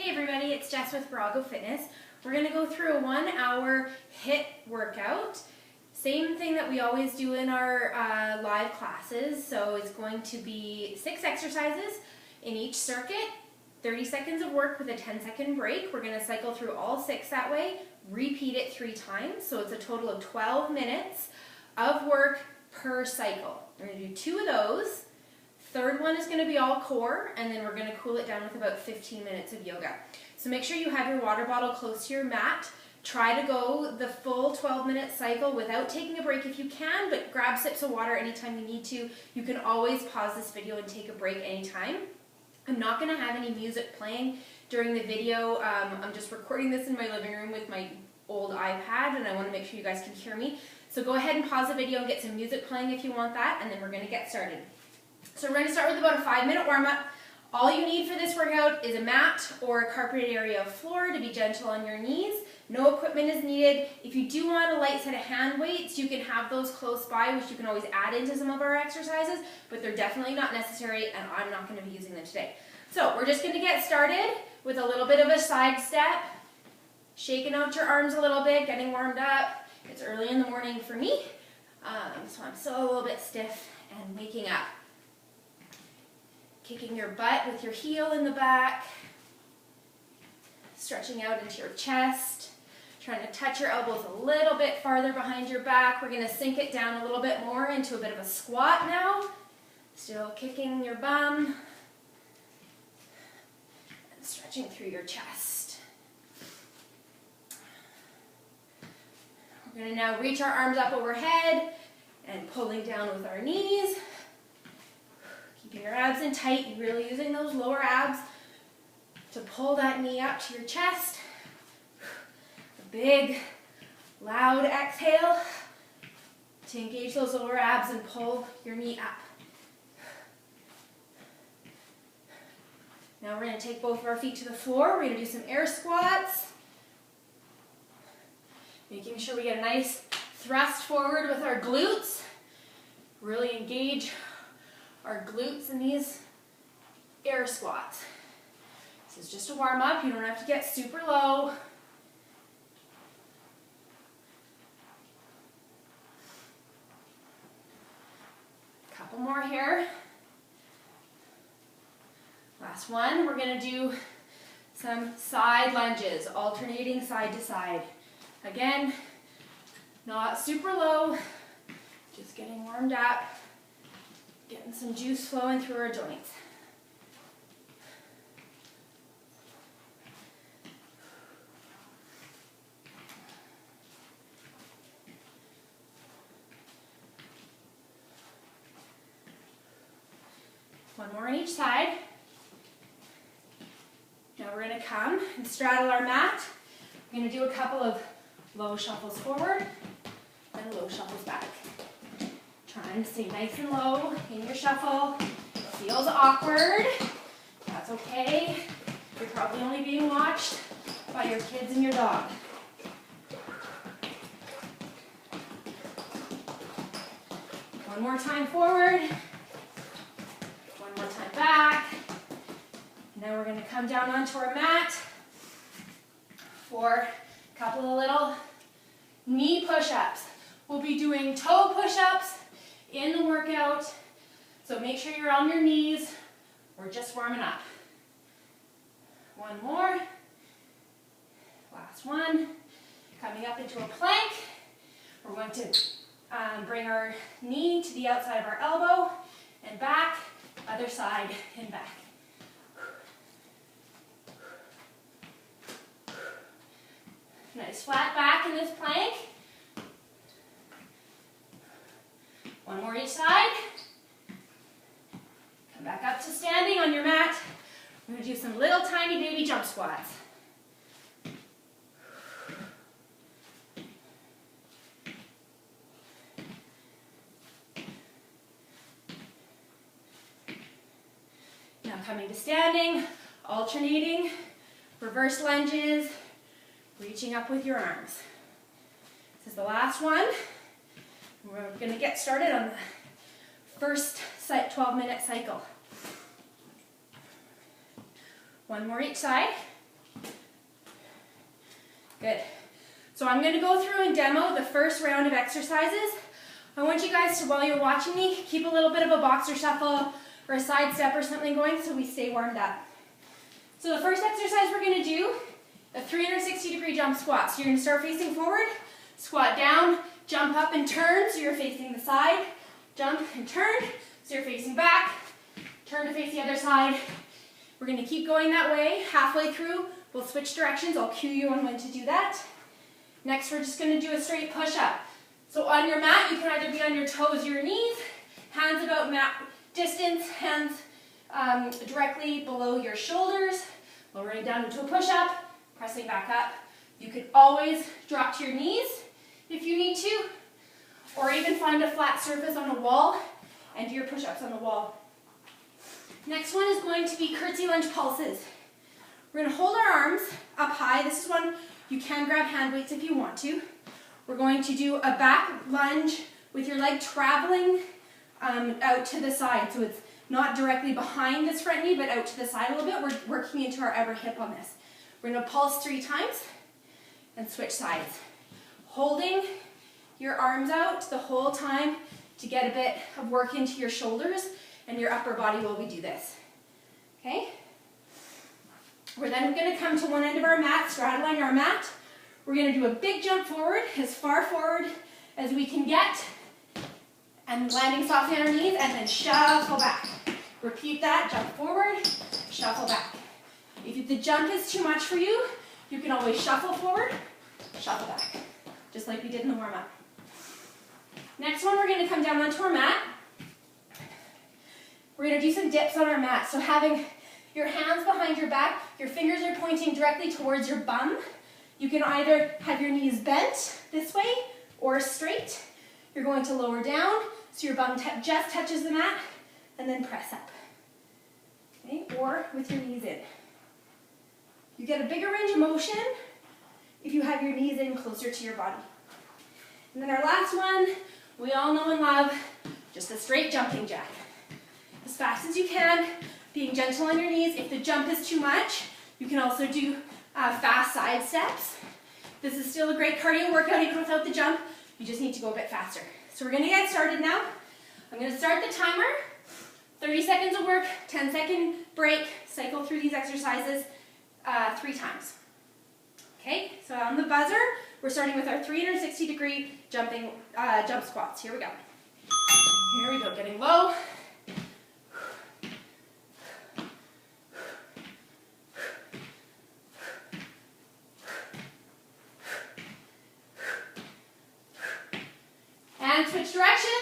Hey everybody, it's Jess with Brago Fitness. We're going to go through a 1 hour HIIT workout. Same thing that we always do in our live classes. So it's going to be 6 exercises in each circuit, 30 seconds of work with a 10-second break. We're going to cycle through all 6 that way, repeat it 3 times. So it's a total of 12 minutes of work per cycle. We're going to do 2 of those. Third one is going to be all core, and then we're going to cool it down with about 15 minutes of yoga. So make sure you have your water bottle close to your mat. Try to go the full 12-minute cycle without taking a break if you can, but grab sips of water anytime you need to. You can always pause this video and take a break anytime. I'm not going to have any music playing during the video. I'm just recording this in my living room with my old iPad, and I want to make sure you guys can hear me. So go ahead and pause the video and get some music playing if you want that, and then we're going to get started. So we're going to start with about a 5-minute warm-up. All you need for this workout is a mat or a carpeted area of floor to be gentle on your knees. No equipment is needed. If you do want a light set of hand weights, you can have those close by, which you can always add into some of our exercises, but they're definitely not necessary, and I'm not going to be using them today. So we're just going to get started with a little bit of a side step, shaking out your arms a little bit, getting warmed up. It's early in the morning for me, so I'm still a little bit stiff and waking up. Kicking your butt with your heel in the back, stretching out into your chest, trying to touch your elbows a little bit farther behind your back. We're going to sink it down a little bit more into a bit of a squat now. Still kicking your bum and stretching through your chest. We're going to now reach our arms up overhead and pulling down with our knees. Keeping your abs in tight, really using those lower abs to pull that knee up to your chest. A big, loud exhale to engage those lower abs and pull your knee up. Now we're going to take both of our feet to the floor. We're going to do some air squats. Making sure we get a nice thrust forward with our glutes. Really engage our glutes in these air squats. This is just a warm up. You don't have to get super low. Couple more here. Last one. We're going to do some side lunges, alternating side to side. Again, not super low, just getting warmed up. Getting some juice flowing through our joints. One more on each side. Now we're going to come and straddle our mat. We're going to do a couple of low shuffles forward and low shuffles back. Trying to stay nice and low in your shuffle. Feels awkward. That's okay. You're probably only being watched by your kids and your dog. One more time forward. One more time back. Now we're going to come down onto our mat for a couple of little knee push-ups. We'll be doing toe push-ups in the workout, so make sure you're on your knees. We're just warming up. One more. Last one. Coming up into a plank. We're going to bring our knee to the outside of our elbow and back, other side and back. Nice flat back in this plank. One more each side. Come back up to standing on your mat. We're going to do some little tiny baby jump squats. Now coming to standing, alternating, reverse lunges, reaching up with your arms. This is the last one. We're going to get started on the first 12-minute cycle. One more each side. Good. So I'm going to go through and demo the first round of exercises. I want you guys to, while you're watching me, keep a little bit of a boxer shuffle or a side step or something going so we stay warmed up. So the first exercise we're going to do, a 360-degree jump squat. So you're going to start facing forward, squat down, jump up and turn so you're facing the side, jump and turn so you're facing back, turn to face the other side. We're going to keep going that way. Halfway through, we'll switch directions. I'll cue you on when to do that. Next, we're just going to do a straight push-up. So on your mat, you can either be on your toes or your knees, hands about mat distance, hands directly below your shoulders, lowering down into a push-up, pressing back up. You could always drop to your knees if you need to, or even find a flat surface on a wall and do your push-ups on the wall. Next one is going to be curtsy lunge pulses. We're going to hold our arms up high. This is one you can grab hand weights if you want to. We're going to do a back lunge with your leg traveling out to the side. So it's not directly behind this front knee, but out to the side a little bit. We're working into our outer hip on this. We're going to pulse 3 times and switch sides. Holding your arms out the whole time to get a bit of work into your shoulders and your upper body while we do this. Okay? We're then going to come to one end of our mat, straddling our mat. We're going to do a big jump forward, as far forward as we can get, and landing softly on our knees, and then shuffle back. Repeat that, jump forward, shuffle back. If the jump is too much for you, you can always shuffle forward, shuffle back, just like we did in the warm-up. Next one, we're going to come down onto our mat. We're going to do some dips on our mat. So having your hands behind your back, your fingers are pointing directly towards your bum. You can either have your knees bent this way or straight. You're going to lower down so your bum just touches the mat and then press up. Okay? Or with your knees in. You get a bigger range of motion if you have your knees in closer to your body. And then our last one, we all know and love, just a straight jumping jack. As fast as you can, being gentle on your knees. If the jump is too much, you can also do fast side steps. This is still a great cardio workout even without the jump. You just need to go a bit faster. So we're going to get started now. I'm going to start the timer. 30 seconds of work, 10-second break. Cycle through these exercises 3 times. Okay, so on the buzzer, we're starting with our 360-degree jumping jump squats. Here we go. Here we go, getting low. And switch directions.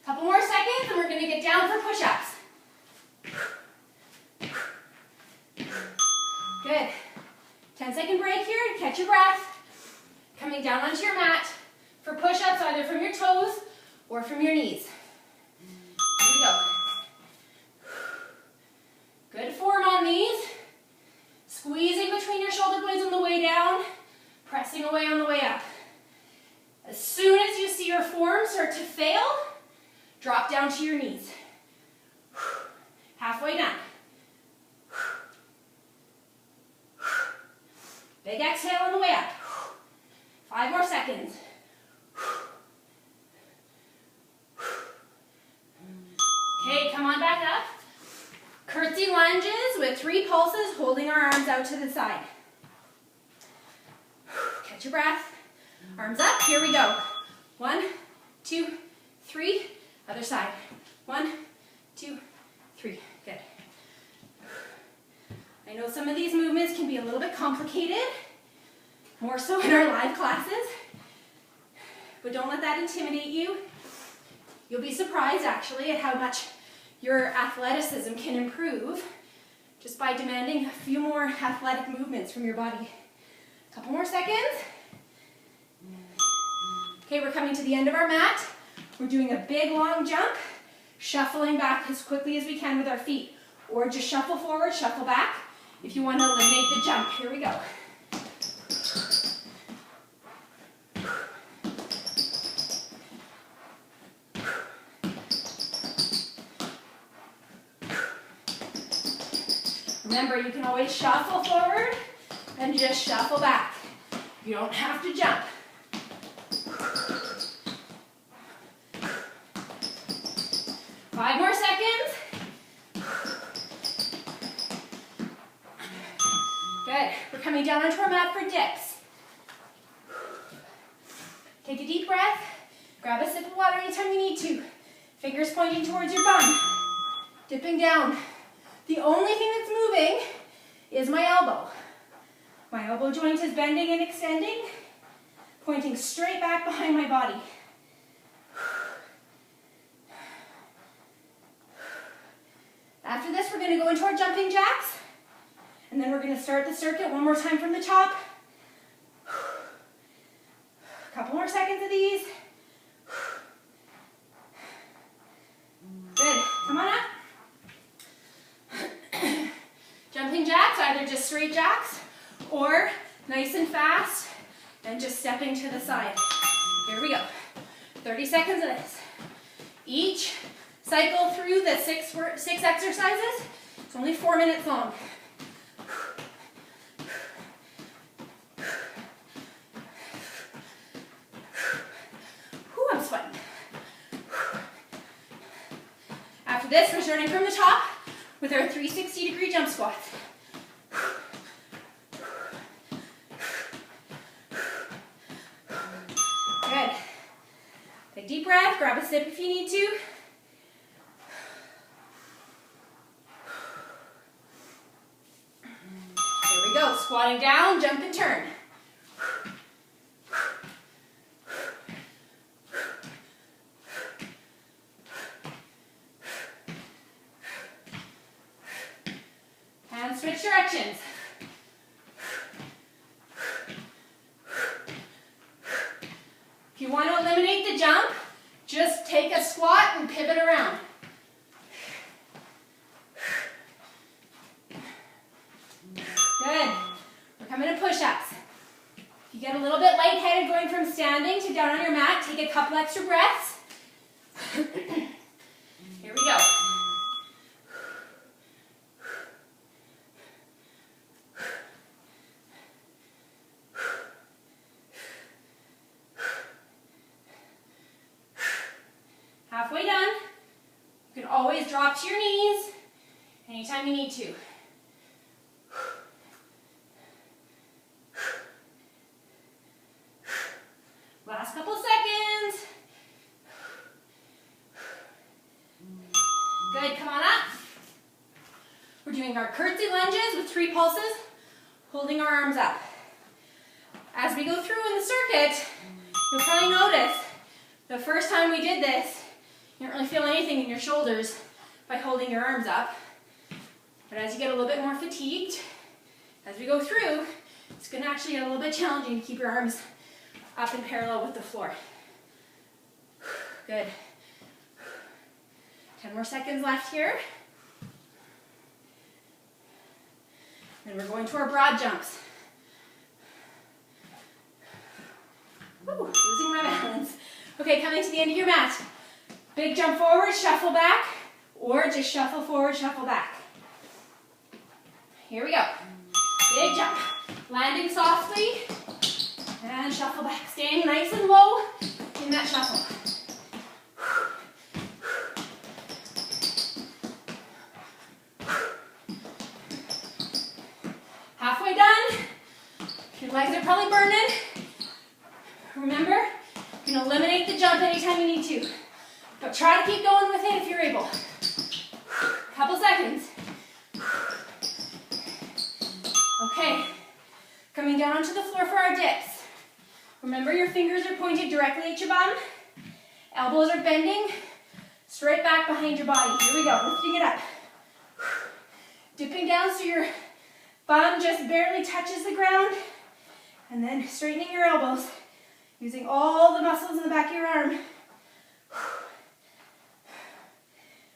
Couple more seconds and we're going to get down for push-ups. Good. 10-second break here. Catch your breath. Coming down onto your mat for push-ups either from your toes or from your knees. Here we go. Good form on these. Squeezing between your shoulder blades on the way down, pressing away on the way up. As soon as you see your form start to fail, drop down to your knees. Halfway down. Big exhale on the way up. 5 more seconds. Okay, come on back up. Curtsy lunges with 3 pulses, holding our arms out to the side. Catch your breath. Arms up. Here we go. 1, 2, 3. Other side. 1, 2, 3. Good. I know some of these movements can be a little bit complicated, more so in our live classes, but don't let that intimidate you. You'll be surprised actually at how much your athleticism can improve just by demanding a few more athletic movements from your body. A couple more seconds. Okay, we're coming to the end of our mat. We're doing a big long jump, shuffling back as quickly as we can with our feet, or just shuffle forward, shuffle back if you want to eliminate the jump. Here we go. Remember, you can always shuffle forward and just shuffle back. You don't have to jump. Five more seconds. Good. We're coming down onto our mat for dips. Take a deep breath. Grab a sip of water anytime you need to. Fingers pointing towards your bum. Dipping down. The only thing that's moving is my elbow. My elbow joint is bending and extending, pointing straight back behind my body. After this, we're going to go into our jumping jacks, and then we're going to start the circuit one more time from the top. A couple more seconds of these. Good. Come on up. Jumping jacks, either just straight jacks or nice and fast and just stepping to the side. Here we go. 30 seconds of this. Each cycle through the six exercises. It's only 4 minutes long. Whew, I'm sweating. After this, we're starting from the top with our 360-degree jump squats. Good. Take a deep breath, grab a sip if you need to. There we go, squatting down, jump and turn. And switch directions. If you want to eliminate the jump, just take a squat and pivot around. Good. We're coming to push-ups. If you get a little bit lightheaded going from standing to down on your mat, take a couple extra breaths. Here we go. Halfway done. You can always drop to your knees anytime you need to. Last couple seconds. Good, come on up. We're doing our curtsy lunges with 3 pulses, holding our arms up. As we go through in the circuit, you'll probably notice the first time we did this, you don't really feel anything in your shoulders by holding your arms up. But as you get a little bit more fatigued, as we go through, it's going to actually get a little bit challenging to keep your arms up and parallel with the floor. Good. 10 more seconds left here. And we're going to our broad jumps. Woo, losing my balance. Okay, coming to the end of your mat. Big jump forward, shuffle back, or just shuffle forward, shuffle back. Here we go. Big jump. Landing softly, and shuffle back. Staying nice and low in that shuffle. Halfway done. Your legs are probably burning. Remember, you can eliminate the jump anytime you need to. But try to keep going with it if you're able. Couple seconds. Okay. Coming down onto the floor for our dips. Remember, your fingers are pointed directly at your bum. Elbows are bending straight back behind your body. Here we go, lifting it up. Dipping down so your bum just barely touches the ground. And then straightening your elbows, using all the muscles in the back of your arm.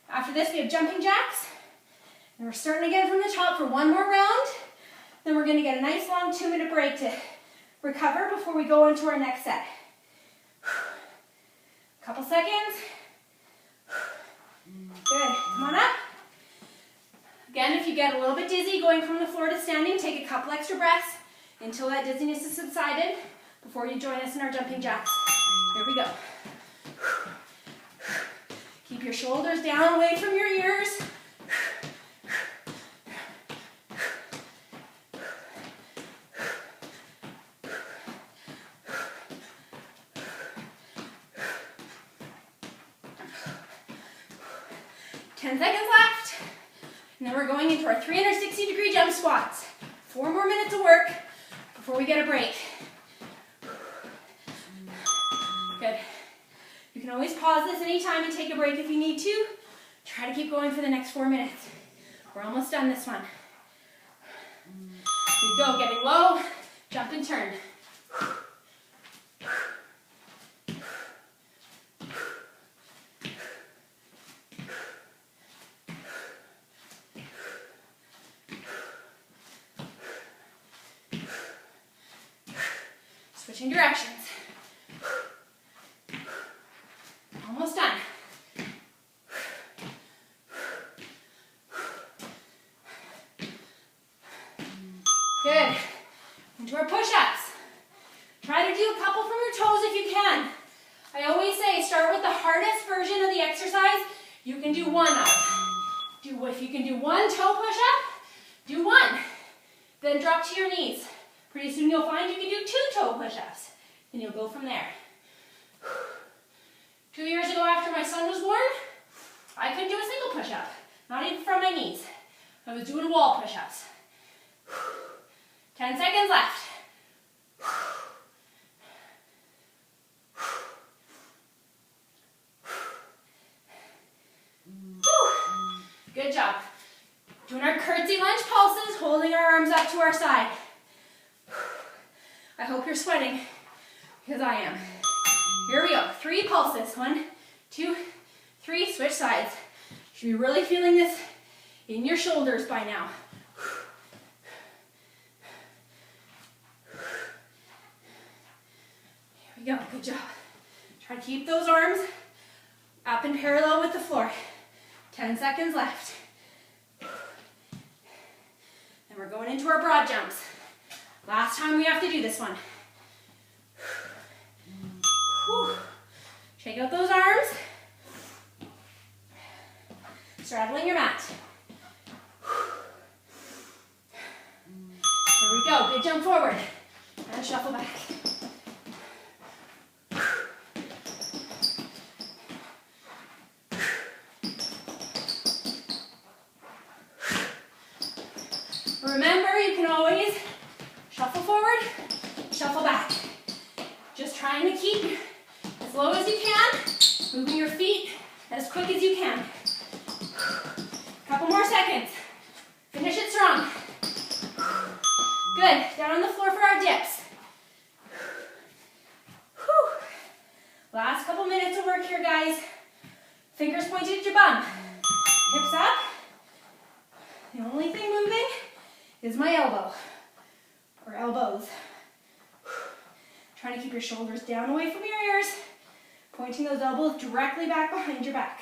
After this, we have jumping jacks. And we're starting again from the top for one more round. Then we're going to get a nice long 2-minute break to recover before we go into our next set. Couple seconds. Good. Come on up. Again, if you get a little bit dizzy going from the floor to standing, take a couple extra breaths until that dizziness is subsided before you join us in our jumping jacks. Here we go. Keep your shoulders down away from your ears. 10 seconds left. And then we're going into our 360-degree jump squats. 4 more minutes of work before we get a break. Good. You can always pause this anytime and take a break if you need to. Try to keep going for the next 4 minutes. We're almost done this one. Here we go, getting low, jump and turn. Switching directions. Almost done. Good. Into our push-ups. Try to do a couple from your toes if you can. I always say start with the hardest version of the exercise you can do one of. If you can do 1 toe push-up, do 1. Then drop to your knees. Pretty soon you'll find you can do 2 toe push-ups. And you'll go from there. 2 years ago after my son was born, I couldn't do a single push-up. Not even from my knees. I was doing wall push-ups. 10 seconds left. Good job. Doing our curtsy lunge pulses, holding our arms up to our side. I hope you're sweating, because I am. Here we go. 3 pulses. 1, 2, 3. Switch sides. You should be really feeling this in your shoulders by now. Here we go. Good job. Try to keep those arms up and parallel with the floor. 10 seconds left. And we're going into our broad jumps. Last time we have to do this one. Whew. Shake out those arms. Straddling your mat. Here we go. Good jump forward. And shuffle back. Remember, you can always shuffle forward, shuffle back. Just trying to keep as low as you can, moving your feet as quick as you can. Couple more seconds. Finish it strong. Good. Down on the floor for our dips. Whew. Last couple minutes of work here, guys. Fingers pointed at your bum. Hips up. The only thing moving is my elbow, or elbows. Trying to keep your shoulders down away from your ears, pointing those elbows directly back behind your back.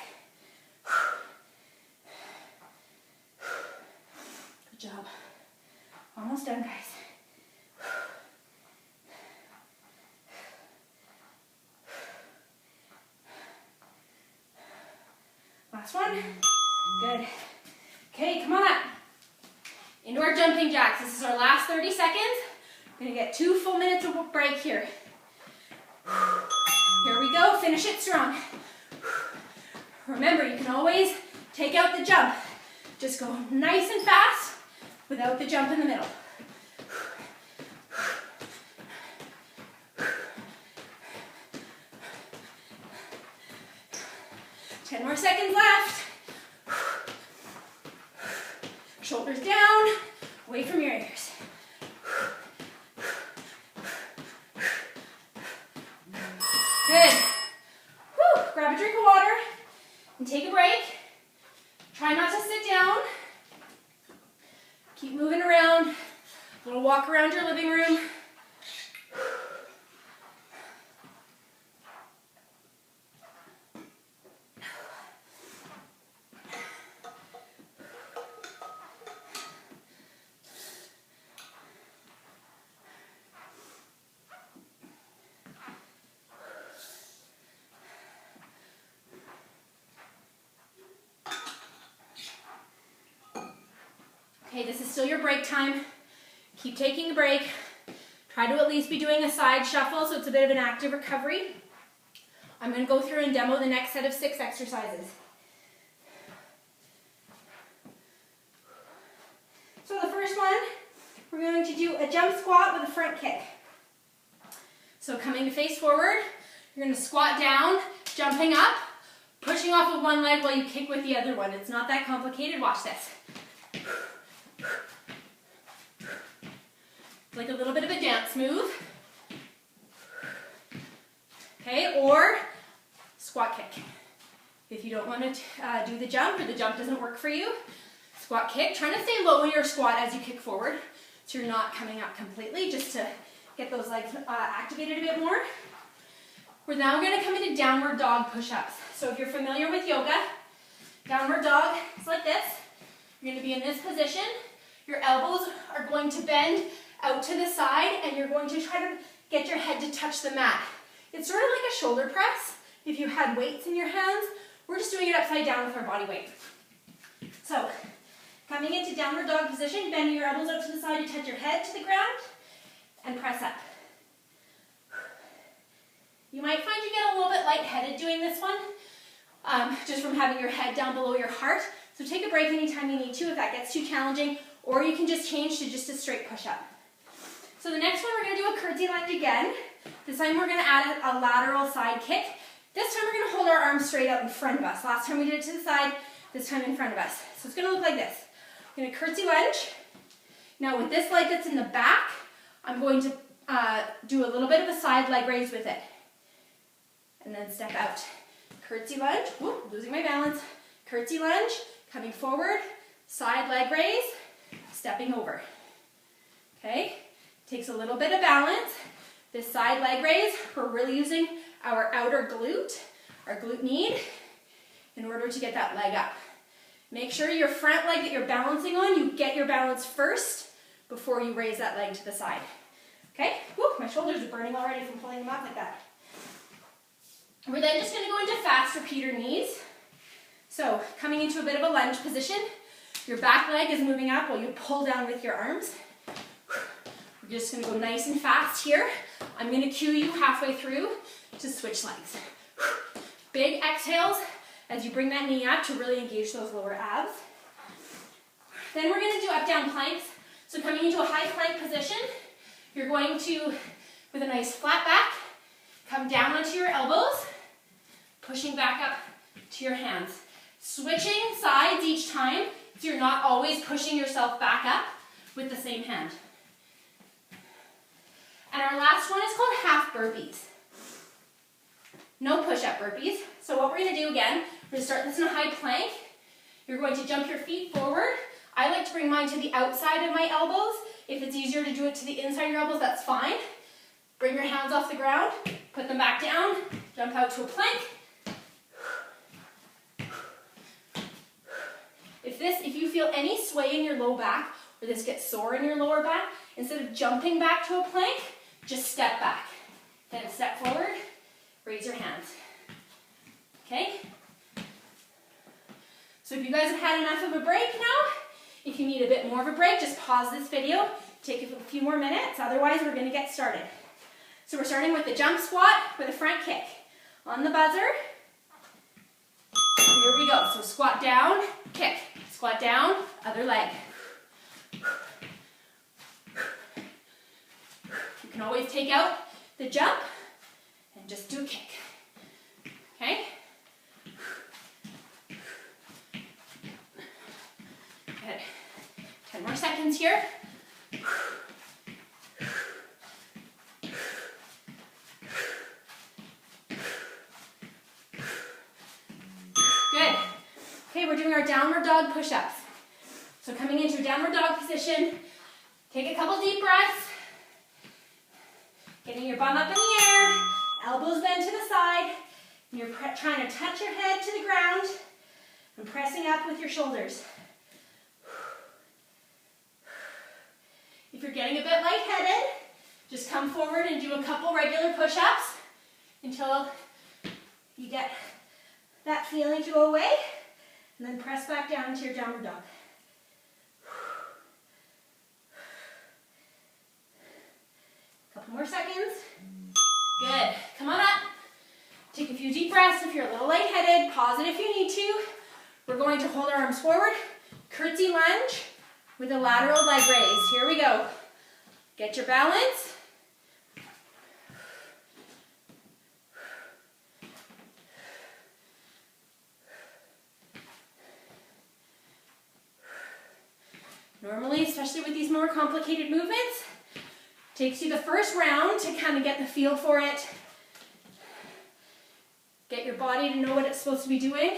Good job. Almost done, guys. Last one. Good. Okay, come on up. Into our jumping jacks. This is our last 30 seconds. We're going to get 2 full minutes of break here. Here we go. Finish it strong. Remember, you can always take out the jump. Just go nice and fast without the jump in the middle. Ten more seconds left. Shoulders down, away from your ears. Good. Whew. Grab a drink of water and take a break. Try not to sit down. Keep moving around. A little walk around your living room. Okay, this is still your break time. Keep taking a break. Try to at least be doing a side shuffle so it's a bit of an active recovery. I'm going to go through and demo the next set of 6 exercises. So the first one, we're going to do a jump squat with a front kick. So coming to face forward, you're going to squat down, jumping up, pushing off with one leg while you kick with the other one. It's not that complicated. Watch this. Like a little bit of a dance move. Okay, or squat kick. If you don't want to do the jump or the jump doesn't work for you, squat kick. Trying to stay low in your squat as you kick forward so you're not coming up completely, just to get those legs activated a bit more. We're now going to come into downward dog push-ups. So if you're familiar with yoga, downward dog is like this. You're going to be in this position. Your elbows are going to bend out to the side, and you're going to try to get your head to touch the mat. It's sort of like a shoulder press. If you had weights in your hands, we're just doing it upside down with our body weight. So, coming into downward dog position, bending your elbows out to the side to touch your head to the ground, and press up. You might find you get a little bit lightheaded doing this one, just from having your head down below your heart. So take a break anytime you need to if that gets too challenging, or you can just change to just a straight push-up. So the next one, we're going to do a curtsy lunge again. This time we're going to add a lateral side kick. This time we're going to hold our arms straight out in front of us. Last time we did it to the side, this time in front of us. So it's going to look like this. I'm going to curtsy lunge. Now with this leg that's in the back, I'm going to do a little bit of a side leg raise with it. And then step out. Curtsy lunge, whoop, losing my balance. Curtsy lunge, coming forward, side leg raise, stepping over. Okay? Takes a little bit of balance. This side leg raise, we're really using our outer glute, our glute med, in order to get that leg up. Make sure your front leg that you're balancing on, you get your balance first before you raise that leg to the side. Okay? Woo, my shoulders are burning already from pulling them up like that. We're then just going to go into fast repeater knees. So coming into a bit of a lunge position, your back leg is moving up while you pull down with your arms. We're just going to go nice and fast here. I'm going to cue you halfway through to switch legs. Big exhales as you bring that knee up to really engage those lower abs. Then we're going to do up-down planks. So coming into a high plank position, you're going to, with a nice flat back, come down onto your elbows, pushing back up to your hands. Switching sides each time, so you're not always pushing yourself back up with the same hand. And our last one is called half burpees. No push-up burpees. So what we're going to do again, we're going to start this in a high plank. You're going to jump your feet forward. I like to bring mine to the outside of my elbows. If it's easier to do it to the inside of your elbows, that's fine. Bring your hands off the ground, put them back down, jump out to a plank. If you feel any sway in your low back, or this gets sore in your lower back, instead of jumping back to a plank, just step back. Then step forward, raise your hands. Okay? So if you guys have had enough of a break now, if you need a bit more of a break, just pause this video, take a few more minutes, otherwise we're going to get started. So we're starting with the jump squat with a front kick. On the buzzer, here we go. So squat down, kick. Squat down, other leg. You can always take out the jump and just do a kick. Okay? Good. 10 more seconds here. Good. Okay, we're doing our downward dog push-ups. So coming into a downward dog position, take a couple deep breaths. Getting your bum up in the air, elbows bend to the side, and you're trying to touch your head to the ground and pressing up with your shoulders. If you're getting a bit lightheaded, just come forward and do a couple regular push-ups until you get that feeling to go away, and then press back down into your downward dog. Couple more seconds. Good. Come on up. Take a few deep breaths. If you're a little lightheaded, pause it if you need to. We're going to hold our arms forward, curtsy lunge with a lateral leg raise. Here we go. Get your balance. Normally, especially with these more complicated movements, takes you the first round to kind of get the feel for it. Get your body to know what it's supposed to be doing,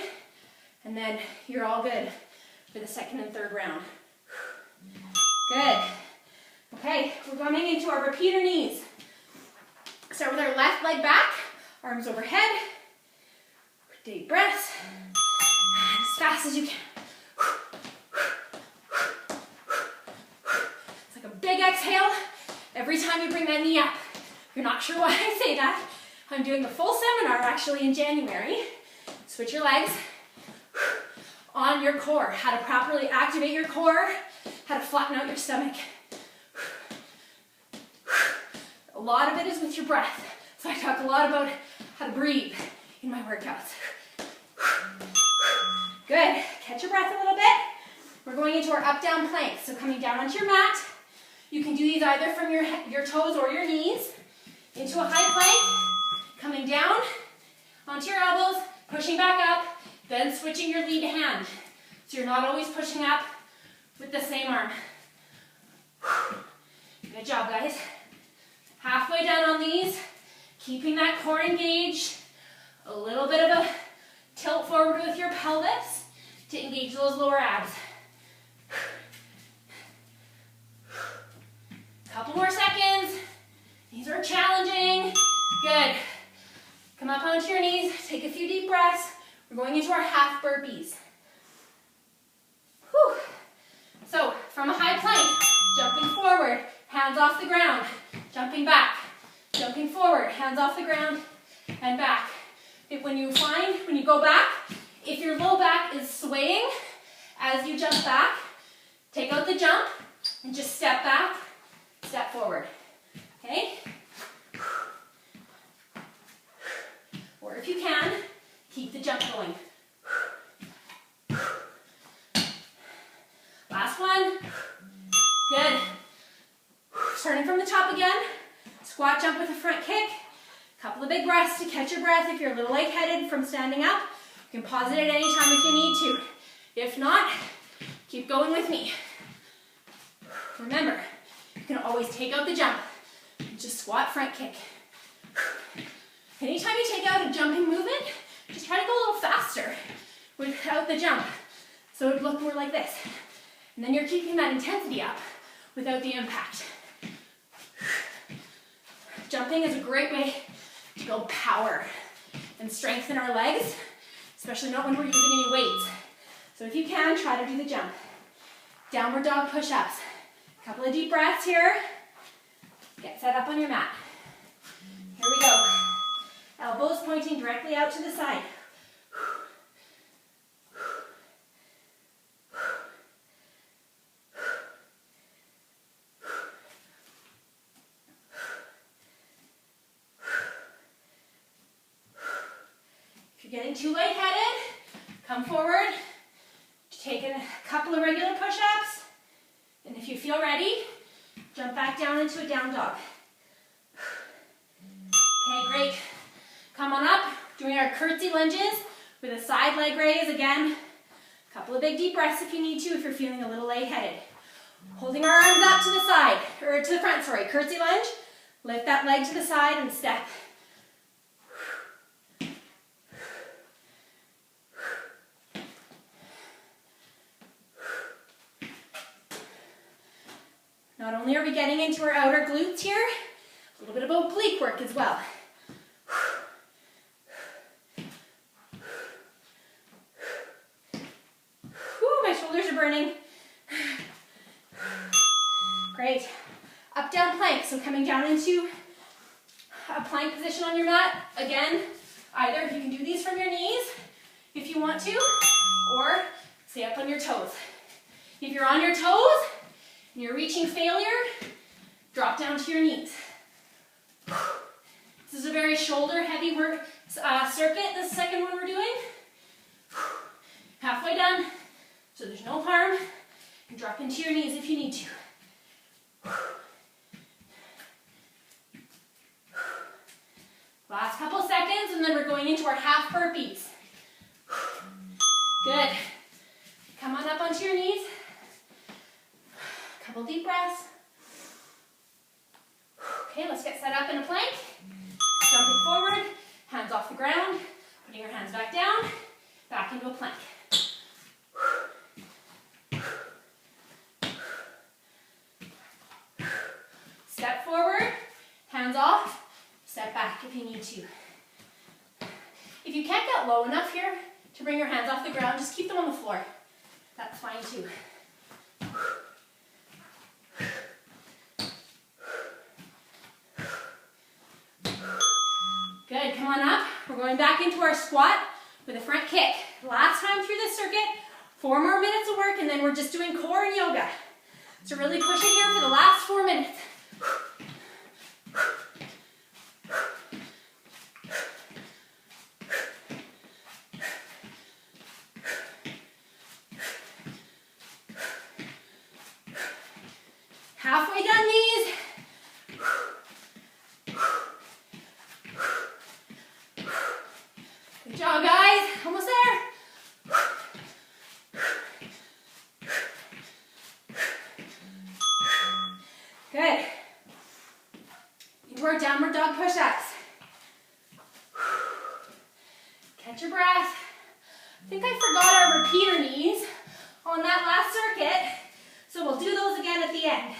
and then you're all good for the second and third round. Good. Okay, we're coming into our repeater knees. Start with our left leg back, arms overhead. Deep breaths, and as fast as you can. It's like a big exhale every time you bring that knee up. If you're not sure why I say that, I'm doing a full seminar actually in January. Switch your legs on your core, how to properly activate your core, how to flatten out your stomach. A lot of it is with your breath. So I talk a lot about how to breathe in my workouts. Good. Catch your breath a little bit. We're going into our up-down plank. So coming down onto your mat. You can do these either from your toes or your knees. Into a high plank. Coming down onto your elbows. Pushing back up. Then switching your lead hand. So you're not always pushing up with the same arm. Good job, guys. Halfway down on these. Keeping that core engaged. A little bit of a tilt forward with your pelvis to engage those lower abs. Couple more seconds. These are challenging. Good. Come up onto your knees. Take a few deep breaths. We're going into our half burpees. Whew. So, from a high plank, jumping forward, hands off the ground, jumping back, jumping forward, hands off the ground, and back. When you go back, if your low back is swaying as you jump back, take out the jump and just step back, step forward, okay? Or if you can, keep the jump going. Last one. Good. Starting from the top again, squat jump with a front kick. Couple of big breaths to catch your breath. If you're a little lightheaded from standing up, you can pause it at any time if you need to. If not, keep going with me. Remember, you can always take out the jump. Just squat, front kick. Anytime you take out a jumping movement, just try to go a little faster without the jump. So it would look more like this. And then you're keeping that intensity up without the impact. Jumping is a great way to build power and strengthen our legs, especially not when we're using any weights. So if you can, try to do the jump. Downward dog push-ups. A couple of deep breaths here. Get set up on your mat. Here we go. Elbows pointing directly out to the side. If you're getting too lightheaded, come forward, take a couple of regular push-ups, and if you feel ready, jump back down into a down dog. Okay, great. Come on up, doing our curtsy lunges with a side leg raise again. A couple of big deep breaths if you need to, if you're feeling a little lightheaded. Holding our arms up to the side, or to the front, sorry, curtsy lunge. Lift that leg to the side and step. Not only are we getting into our outer glutes here, a little bit of oblique work as well. Whew, my shoulders are burning. Great. Up, down plank. So coming down into a plank position on your mat. Again, either you can do these from your knees if you want to, or stay up on your toes. If you're on your toes, and you're reaching failure, drop down to your knees. This is a very shoulder heavy work circuit, the second one we're doing. Halfway done, so there's no harm. You can drop into your knees if you need to. Last couple seconds, and then we're going into our half burpees. Good. Come on up onto your knees. Couple deep breaths. Okay, let's get set up in a plank. Jumping forward, hands off the ground, putting your hands back down, back into a plank. Step forward, hands off, step back if you need to. If you can't get low enough here to bring your hands off the ground, just keep them on the floor. That's fine too. Good, come on up. We're going back into our squat with a front kick. Last time through this circuit, 4 more minutes of work, and then we're just doing core and yoga. So really push it here for the last 4 minutes. Halfway done, knees. Good job, guys. Almost there. Good. Into our downward dog push-ups. Catch your breath. I think I forgot our repeater knees on that last circuit, so we'll do those again at the end.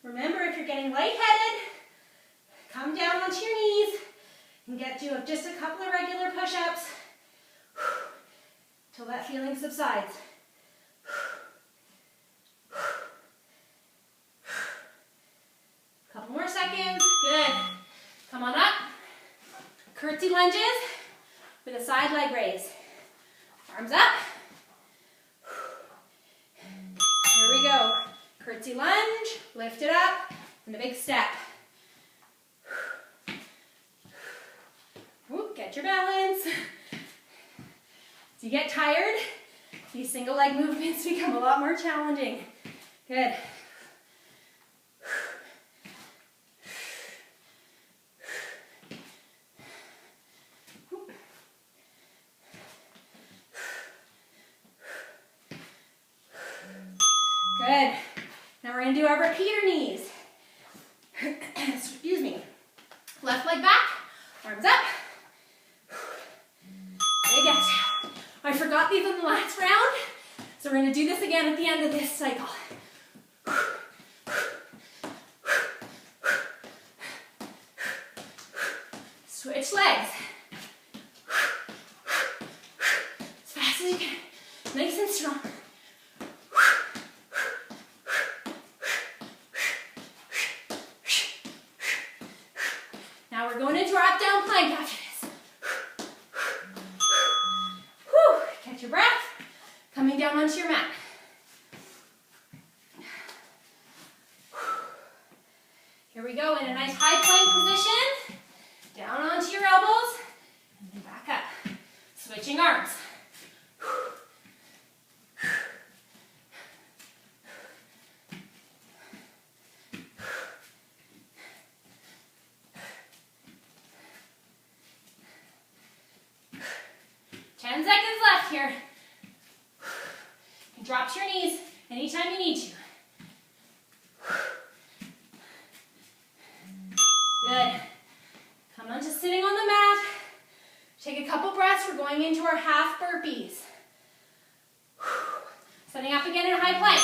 Remember, if you're getting lightheaded, come down onto your knees and get to just a couple of regular push-ups till that feeling subsides. Couple more seconds. Good. Come on up. Curtsy lunges with a side leg raise. Arms up. Here we go. Curtsy lunge, lift it up, and a big step. Whoop, get your balance. As you get tired, these single leg movements become a lot more challenging. Good. Good. Now we're going to do our repeater knees. Excuse me. Left leg back, arms up. Big exhale. I forgot these in the last round, so we're going to do this again at the end of this cycle. Switch legs. As fast as you can. Nice and strong. Now we're going into our up-down plank after this. Whew. Catch your breath. Coming down onto your mat. Here we go in a nice high plank position. Down onto your elbows. And then back up. Switching arms. Here. You can drop to your knees anytime you need to. Good. Come on to sitting on the mat. Take a couple breaths. We're going into our half burpees. Setting up again in a high plank.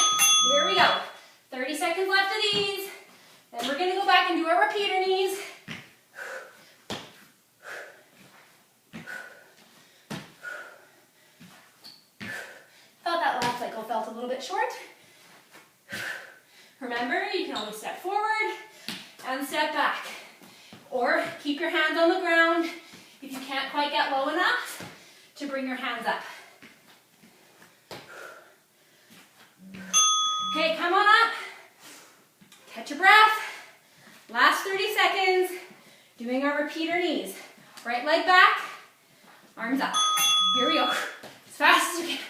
Here we go. 30 seconds left of these. Then we're going to go back and do our repeater knees. Felt a little bit short. Remember, you can always step forward and step back. Or keep your hands on the ground if you can't quite get low enough to bring your hands up. Okay, come on up. Catch your breath. Last 30 seconds. Doing our repeater knees. Right leg back, arms up. Here we go. As fast as we can.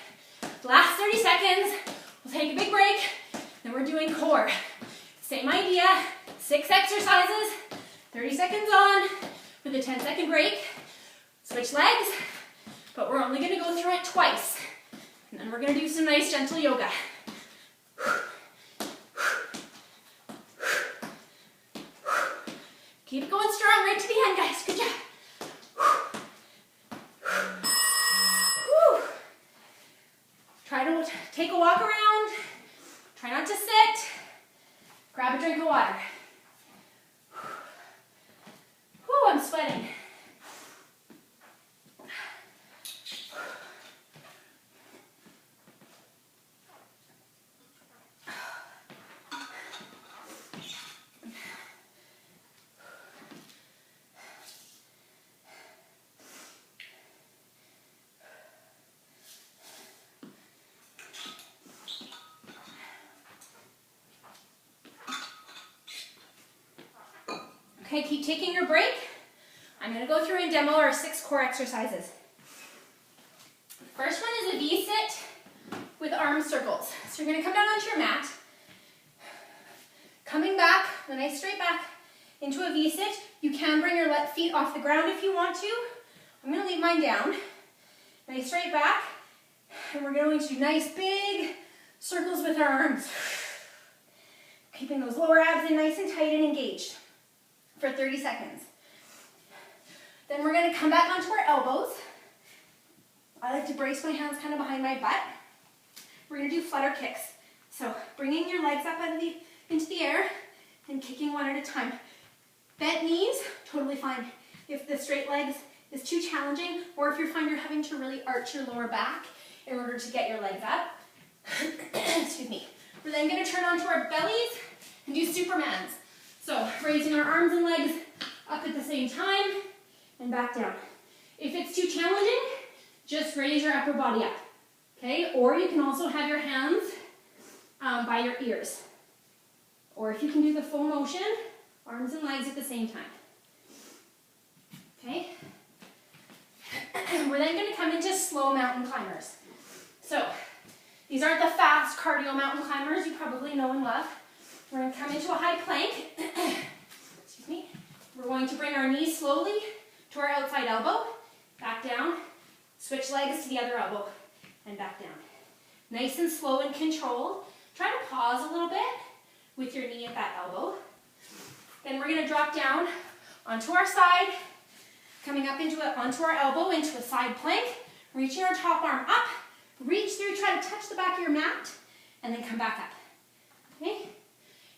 Last 30 seconds. We'll take a big break. Then we're doing core. Same idea. 6 exercises. 30 seconds on with a 10-second break. Switch legs, but we're only going to go through it twice. And then we're going to do some nice gentle yoga. Keep it going strong right to the end, guys. Good job. Try to take a walk around. Try not to sit. Grab a drink of water. Whew, I'm sweating. Okay, keep taking your break. I'm going to go through and demo our 6 core exercises. First one is a V-sit with arm circles. So you're going to come down onto your mat. Coming back, the nice straight back into a V-sit. You can bring your feet off the ground if you want to. I'm going to leave mine down. Nice straight back. And we're going to do nice big circles with our arms. Keeping those lower abs in nice and tight and engaged for 30 seconds. Then we're going to come back onto our elbows. I like to brace my hands kind of behind my butt. We're going to do flutter kicks. So bringing your legs up into the air and kicking one at a time. Bent knees, totally fine. If the straight legs is too challenging, or if you find you're having to really arch your lower back in order to get your legs up. Excuse me. We're then going to turn onto our bellies and do Supermans. So raising our arms and legs up at the same time and back down. If it's too challenging, just raise your upper body up, okay? Or you can also have your hands by your ears. Or if you can do the full motion, arms and legs at the same time, okay? We're then going to come into slow mountain climbers. So these aren't the fast cardio mountain climbers you probably know and love. We're going to come into a high plank. Excuse me. We're going to bring our knees slowly to our outside elbow, back down, switch legs to the other elbow, and back down. Nice and slow and controlled. Try to pause a little bit with your knee at that elbow. Then we're going to drop down onto our side, coming up onto our elbow into a side plank, reaching our top arm up, reach through, try to touch the back of your mat, and then come back up. Okay?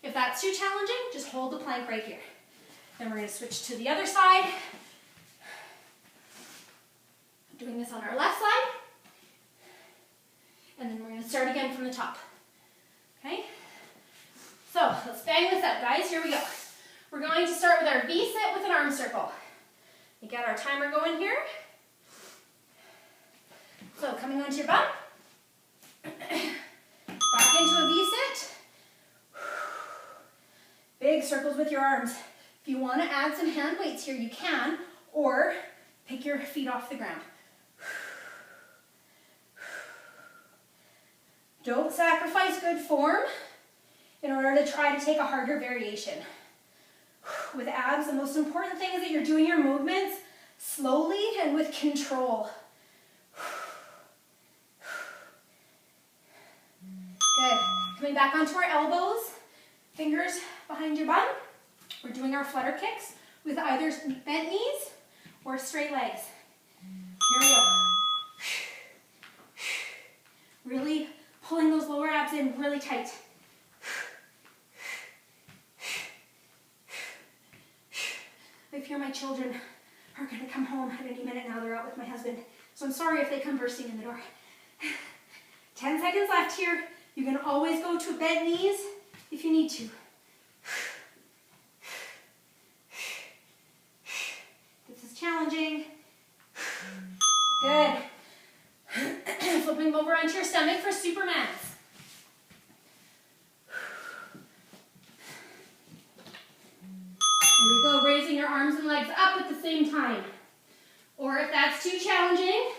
If that's too challenging, just hold the plank right here. Then we're going to switch to the other side. Doing this on our left side. And then we're going to start again from the top. Okay? So let's bang this up, guys. Here we go. We're going to start with our V-sit with an arm circle. We got our timer going here. So coming onto your bum. Back into a V-sit. Big circles with your arms. If you want to add some hand weights here, you can, or pick your feet off the ground. Don't sacrifice good form in order to try to take a harder variation. With abs, the most important thing is that you're doing your movements slowly and with control. Good. Coming back onto our elbows, fingers behind your bum. We're doing our flutter kicks with either bent knees or straight legs. Here we go. Really pulling those lower abs in really tight. I fear my children are going to come home at any minute now. They're out with my husband. So I'm sorry if they come bursting in the door. 10 seconds left here. You can always go to bent knees if you need to. This is challenging. Good. Flipping over onto your stomach for Supermans. your arms and legs up at the same time. Or if that's too challenging,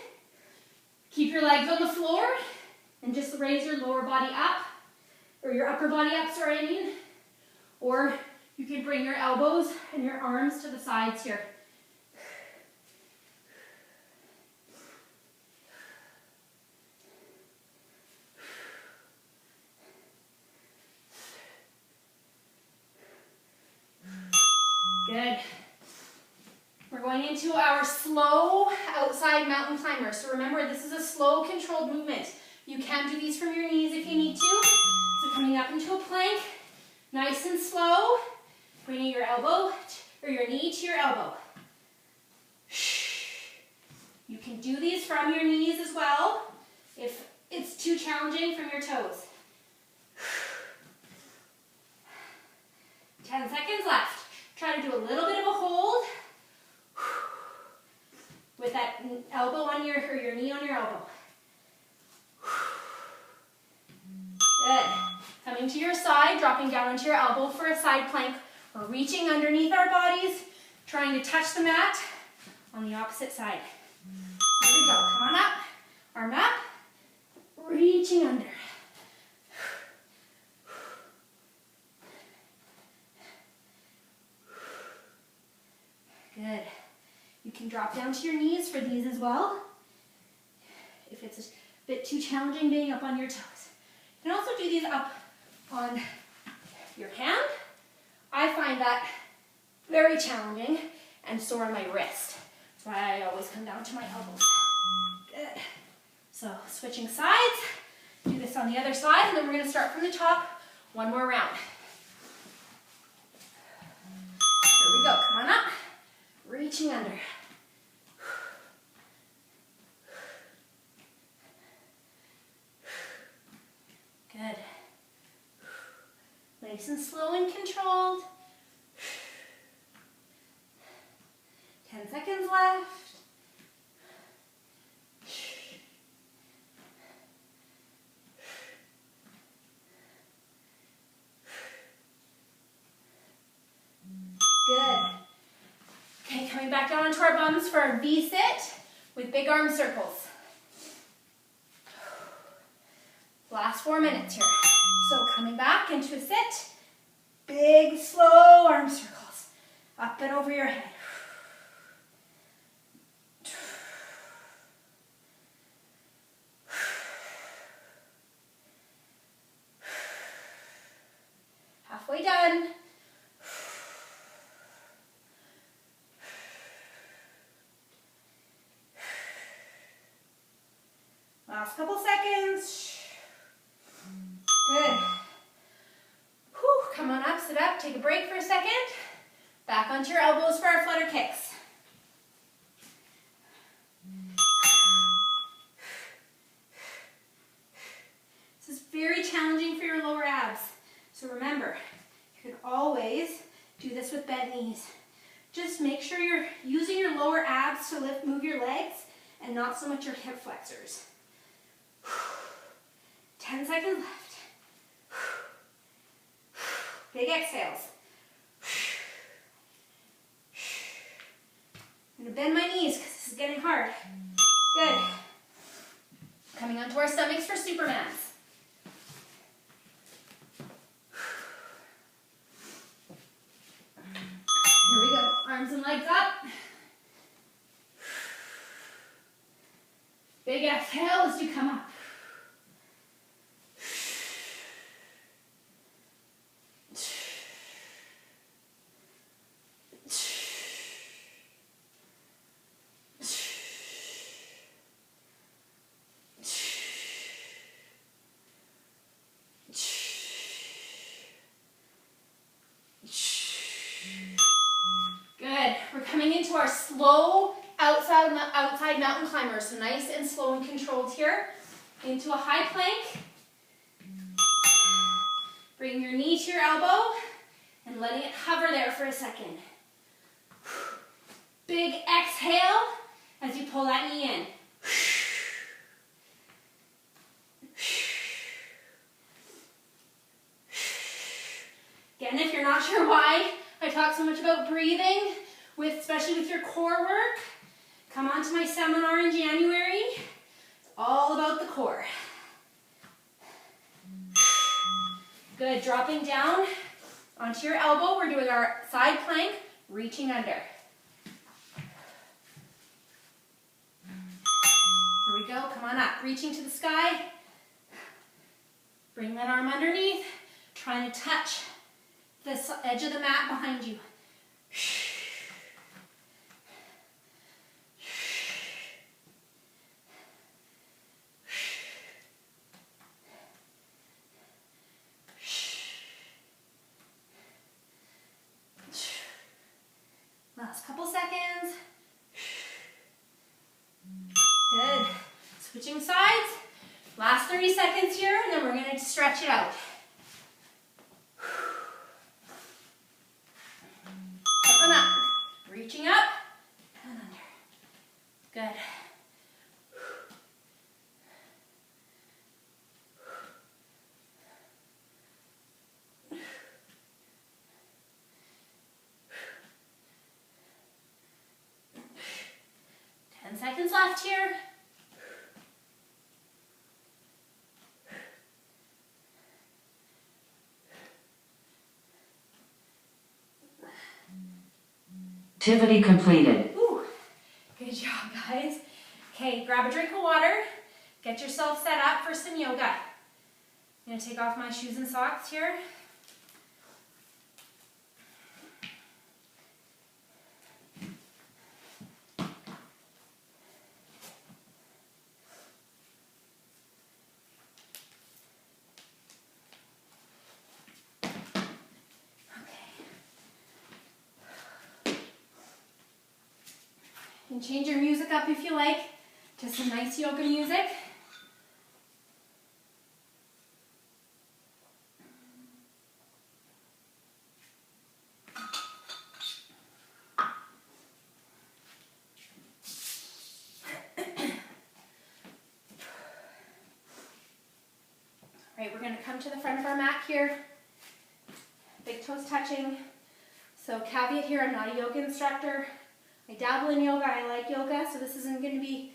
keep your legs on the floor and just raise your lower body up, or your upper body up, sorry, I mean. Or you can bring your elbows and your arms to the sides here. Good. We're going into our slow outside mountain climber. So remember, this is a slow, controlled movement. You can do these from your knees if you need to. So coming up into a plank, nice and slow, bringing your elbow or your knee to your elbow. You can do these from your knees as well if it's too challenging from your toes. 10 seconds left. Try to do a little bit of a hold with that elbow on your, or your knee on your elbow. Good. Coming to your side, dropping down onto your elbow for a side plank. We're reaching underneath our bodies, trying to touch the mat on the opposite side. Here we go. Come on up. Arm up. Reaching under. Good. You can drop down to your knees for these as well, if it's a bit too challenging being up on your toes. You can also do these up on your hand. I find that very challenging and sore on my wrist. That's why I always come down to my elbows. Good. So switching sides, do this on the other side, and then we're going to start from the top. One more round. Here we go. Come on up. Reaching under. Good. Nice and slow and controlled. 10 seconds left. Good. Okay, coming back down onto our bums for our V-sit with big arm circles. Last 4 minutes here. So coming back into a sit, big slow arm circles, up and over your head. Halfway done. Last couple seconds. Good. Whew, come on up, sit up, take a break for a second. Back onto your elbows for our flutter kicks. This is very challenging for your lower abs. So remember, you can always do this with bent knees. Just make sure you're using your lower abs to move your legs and not so much your hip flexors. 10 seconds left. Big exhales. I'm going to bend my knees because this is getting hard. Good. Coming onto our stomachs for Supermans. Here we go. Arms and legs up. Big exhale as you come up. Good. We're coming into our slow outside mountain climber. So nice and slow and controlled here. Into a high plank. Bring your knee to your elbow and letting it hover there for a second. Big exhale as you pull that knee in. Again, if you're not sure why I talk so much about breathing especially with your core work. Come on to my seminar in January. It's all about the core. Good, dropping down onto your elbow. We're doing our side plank, reaching under. Here we go, come on up. Reaching to the sky. Bring that arm underneath. Trying to touch the edge of the mat behind you. 30 seconds here, and then we're going to stretch it out. Up and up. Reaching up and under. Good. Seconds left here. Activity completed. Ooh, good job, guys. Okay, grab a drink of water. Get yourself set up for some yoga. I'm going to take off my shoes and socks here. You can change your music up if you like to some nice yoga music. All right, we're going to come to the front of our mat here. Big toes touching. So caveat here, I'm not a yoga instructor. I dabble in yoga, I like yoga, so this isn't going to be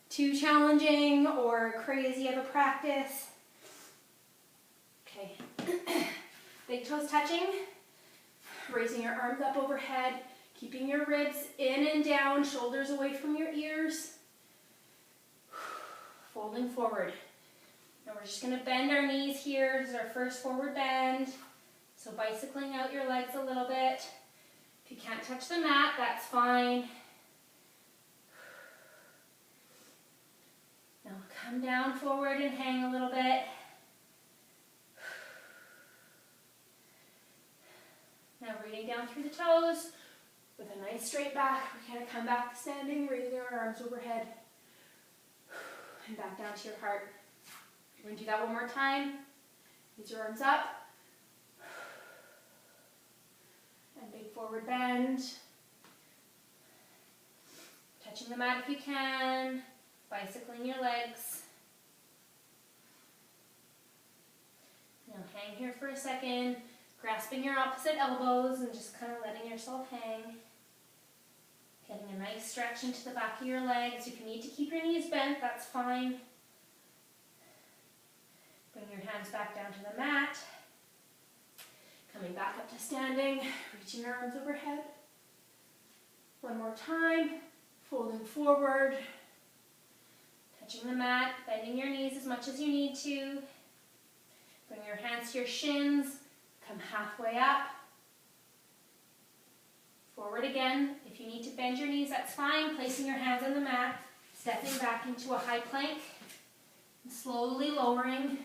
too challenging or crazy of a practice. Okay, big toes touching, raising your arms up overhead, keeping your ribs in and down, shoulders away from your ears, folding forward. Now we're just going to bend our knees here. This is our first forward bend, so bicycling out your legs a little bit. If you can't touch the mat, that's fine. Now come down forward and hang a little bit. Now breathing down through the toes with a nice straight back. We're going to come back to standing, raising our arms overhead and back down to your heart. We're going to do that one more time. Raise your arms up. And big forward bend. Touching the mat if you can. Bicycling your legs. Now hang here for a second. Grasping your opposite elbows and just kind of letting yourself hang. Getting a nice stretch into the back of your legs. If you need to keep your knees bent, that's fine. Bring your hands back down to the mat. Coming back up to standing, reaching your arms overhead. One more time, folding forward, touching the mat, bending your knees as much as you need to. Bring your hands to your shins, come halfway up. Forward again. If you need to bend your knees, that's fine. Placing your hands on the mat, stepping back into a high plank, and slowly lowering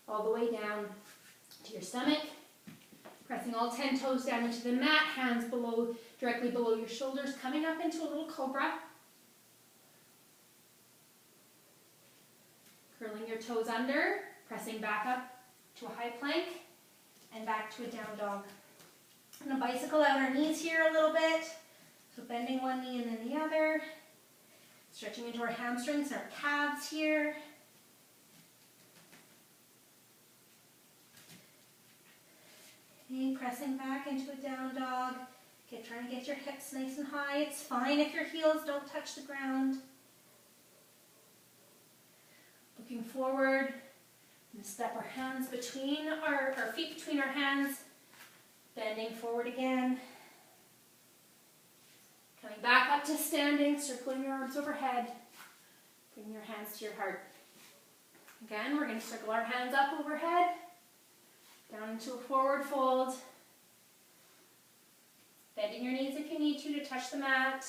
all the way down to your stomach. Pressing all 10 toes down into the mat, hands below, directly below your shoulders, coming up into a little cobra. Curling your toes under, pressing back up to a high plank, and back to a down dog. I'm going to bicycle out our knees here a little bit. So bending one knee and then the other. Stretching into our hamstrings and our calves here. Okay, pressing back into a down dog. Get trying to get your hips nice and high. It's fine if your heels don't touch the ground. Looking forward, and step our hands between our feet between our hands, bending forward again. Coming back up to standing, circling your arms overhead. Bring your hands to your heart. Again, we're going to circle our hands up overhead, down into a forward fold. Bending your knees if you need to touch the mat.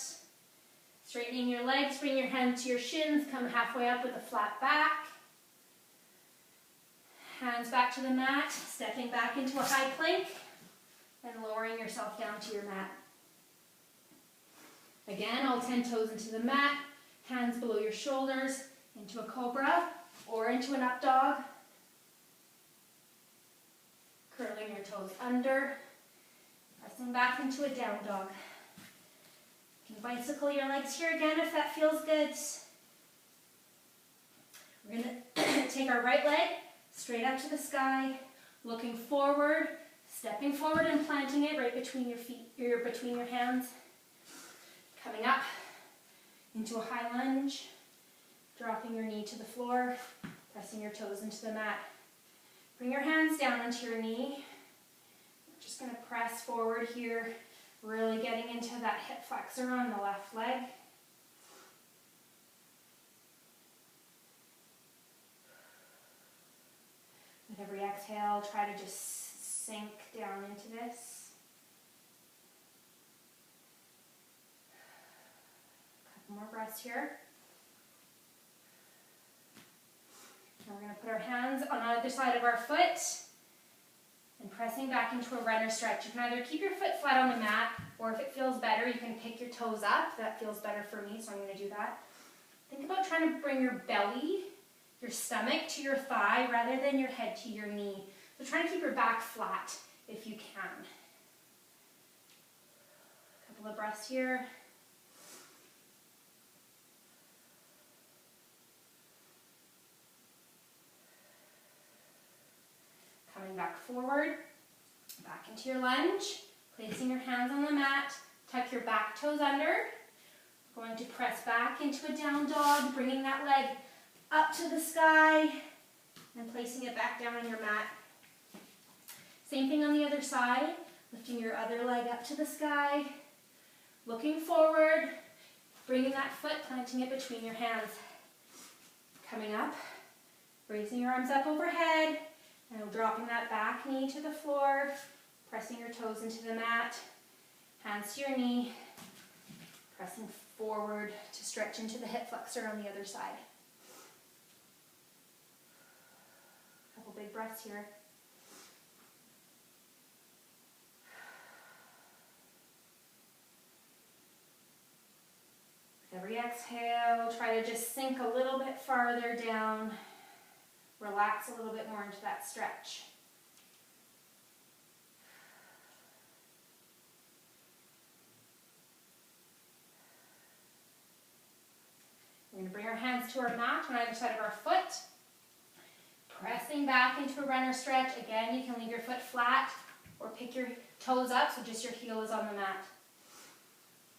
Straightening your legs, bring your hands to your shins, come halfway up with a flat back. Hands back to the mat, stepping back into a high plank, and lowering yourself down to your mat. Again, all 10 toes into the mat, hands below your shoulders, into a cobra or into an up dog. Curling your toes under, pressing back into a down dog. You can bicycle your legs here again if that feels good. We're going to take our right leg straight up to the sky, looking forward, stepping forward and planting it right between your feet, or between your hands. Coming up into a high lunge, dropping your knee to the floor, pressing your toes into the mat. Bring your hands down onto your knee. We're just going to press forward here, really getting into that hip flexor on the left leg. With every exhale, try to just sink down into this. More breaths here. Now we're going to put our hands on either side of our foot and pressing back into a runner stretch. You can either keep your foot flat on the mat, or if it feels better, you can pick your toes up. That feels better for me, so I'm going to do that. Think about trying to bring your belly, your stomach to your thigh rather than your head to your knee. So try to keep your back flat if you can. A couple of breaths here. Coming back forward, back into your lunge, placing your hands on the mat, tuck your back toes under. We're going to press back into a down dog, bringing that leg up to the sky and placing it back down on your mat. Same thing on the other side, lifting your other leg up to the sky, looking forward, bringing that foot, planting it between your hands. Coming up, raising your arms up overhead, and dropping that back knee to the floor, pressing your toes into the mat, hands to your knee, pressing forward to stretch into the hip flexor on the other side. A couple big breaths here. With every exhale, try to just sink a little bit farther down. Relax a little bit more into that stretch. We're going to bring our hands to our mat on either side of our foot. Pressing back into a runner stretch. Again, you can leave your foot flat or pick your toes up so just your heel is on the mat.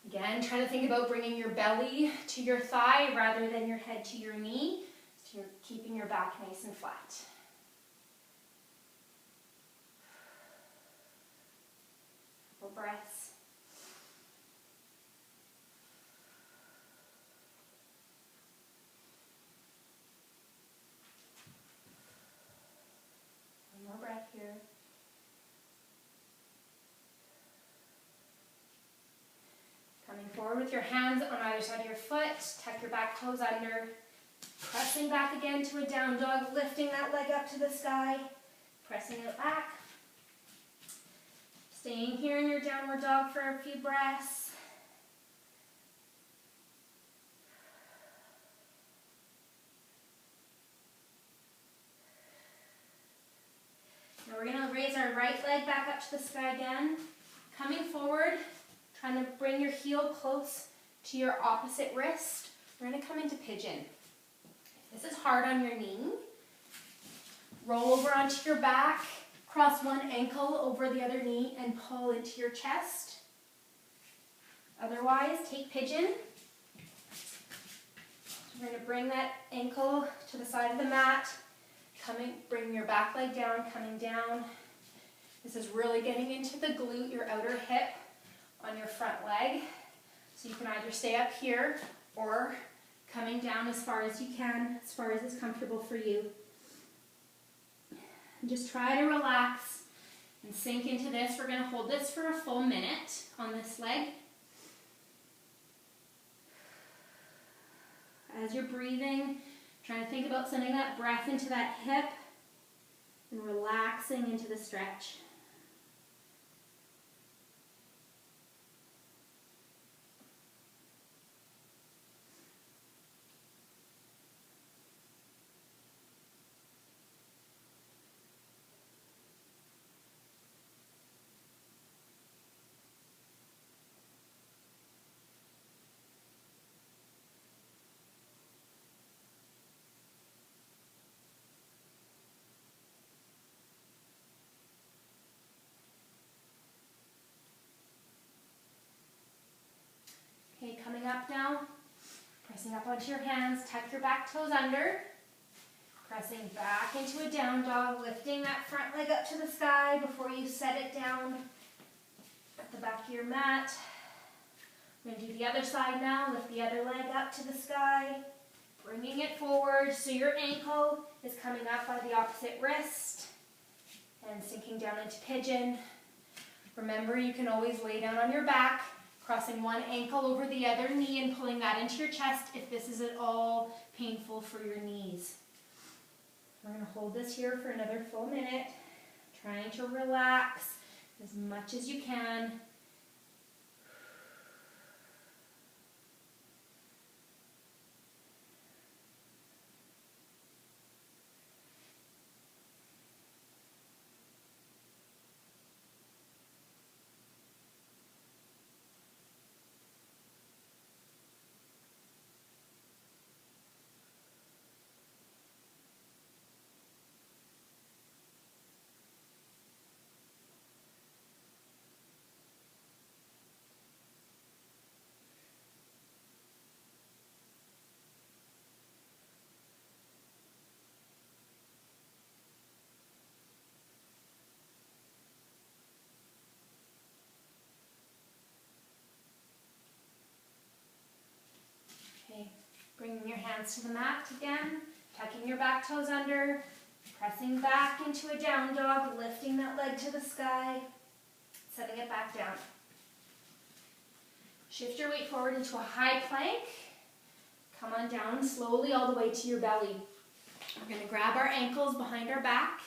Again, try to think about bringing your belly to your thigh rather than your head to your knee. So you're keeping your back nice and flat. Couple breaths. One more breath here. Coming forward with your hands on either side of your foot, tuck your back toes under. Pressing back again to a down dog, lifting that leg up to the sky, pressing it back. Staying here in your downward dog for a few breaths. Now we're going to raise our right leg back up to the sky again. Coming forward, trying to bring your heel close to your opposite wrist. We're going to come into pigeon. This is hard on your knee. Roll over onto your back, cross one ankle over the other knee and pull into your chest. Otherwise, take pigeon. We're going to bring that ankle to the side of the mat, bring your back leg down, coming down. This is really getting into the glute, your outer hip on your front leg. So you can either stay up here or coming down as far as you can, as far as is comfortable for you. And just try to relax and sink into this. We're going to hold this for a full minute on this leg. As you're breathing, trying to think about sending that breath into that hip and relaxing into the stretch. Okay, coming up now, pressing up onto your hands, tuck your back toes under, pressing back into a down dog, lifting that front leg up to the sky before you set it down at the back of your mat. We're going to do the other side now, lift the other leg up to the sky, bringing it forward so your ankle is coming up by the opposite wrist and sinking down into pigeon. Remember, you can always lay down on your back, crossing one ankle over the other knee and pulling that into your chest if this is at all painful for your knees. We're going to hold this here for another full minute, trying to relax as much as you can. Bringing your hands to the mat again, tucking your back toes under, pressing back into a down dog, lifting that leg to the sky, setting it back down. Shift your weight forward into a high plank. Come on down slowly all the way to your belly. We're going to grab our ankles behind our back.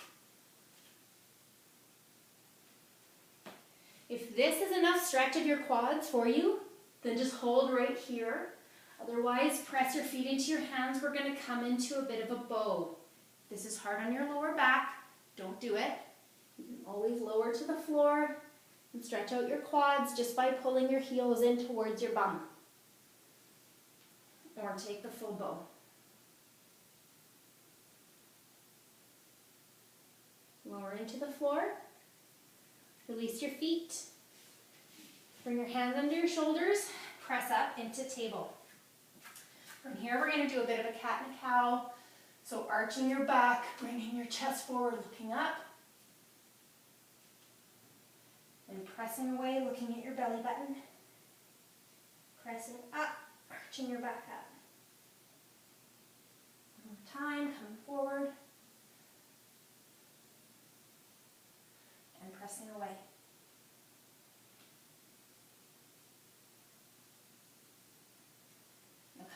If this is enough stretch of your quads for you, then just hold right here. Otherwise, press your feet into your hands. We're going to come into a bit of a bow. If this is hard on your lower back, don't do it. You can always lower to the floor and stretch out your quads just by pulling your heels in towards your bum. Or take the full bow. Lower into the floor. Release your feet. Bring your hands under your shoulders. Press up into table. From here, we're going to do a bit of a cat and cow. So arching your back, bringing your chest forward, looking up. And pressing away, looking at your belly button. Pressing up, arching your back up. One more time, coming forward. And pressing away.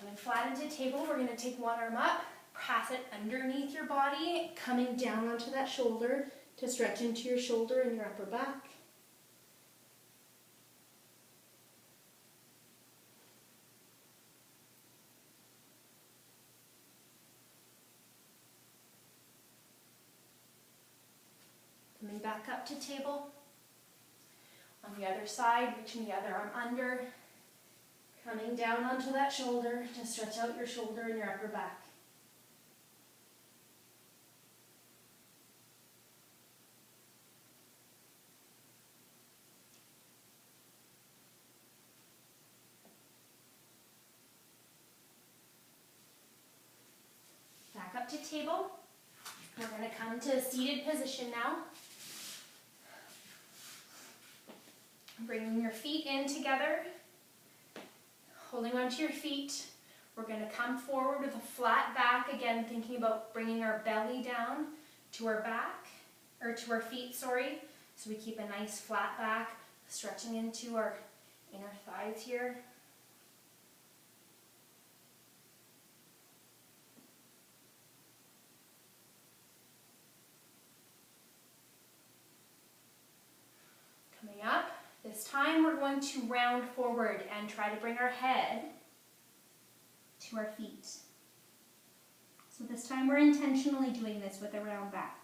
Coming flat into table, we're going to take one arm up, pass it underneath your body, coming down onto that shoulder to stretch into your shoulder and your upper back. Coming back up to table. On the other side, reaching the other arm under. Coming down onto that shoulder to stretch out your shoulder and your upper back. up to table. We're going to come to a seated position now. Bringing your feet in together, holding onto your feet. We're going to come forward with a flat back, again thinking about bringing our belly down to our back, or to our feet, sorry. So we keep a nice flat back, stretching into our inner thighs here. Coming up, this time we're going to round forward and try to bring our head to our feet. So this time we're intentionally doing this with a round back.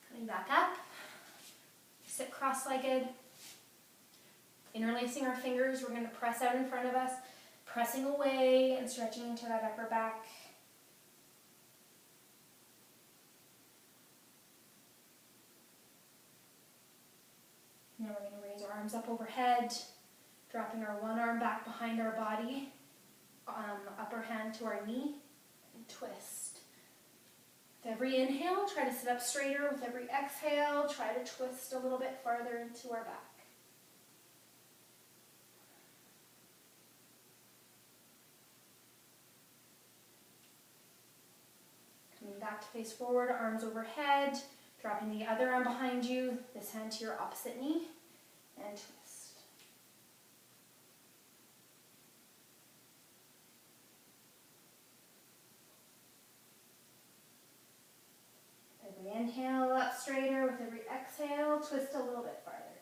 Coming back up, sit cross-legged, interlacing our fingers. We're going to press out in front of us, pressing away and stretching into that upper back. Now we're going to raise our arms up overhead, dropping our one arm back behind our body, upper hand to our knee, and twist. With every inhale, try to sit up straighter. With every exhale, try to twist a little bit farther into our back. Coming back to face forward, arms overhead, dropping the other arm behind you, this hand to your opposite knee, and twist. Every inhale, up straighter. With every exhale, twist a little bit farther.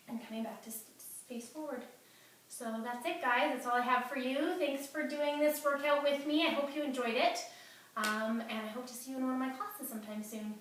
And coming back to face forward. So that's it, guys. That's all I have for you. Thanks for doing this workout with me. I hope you enjoyed it. And I hope to see you in one of my classes sometime soon.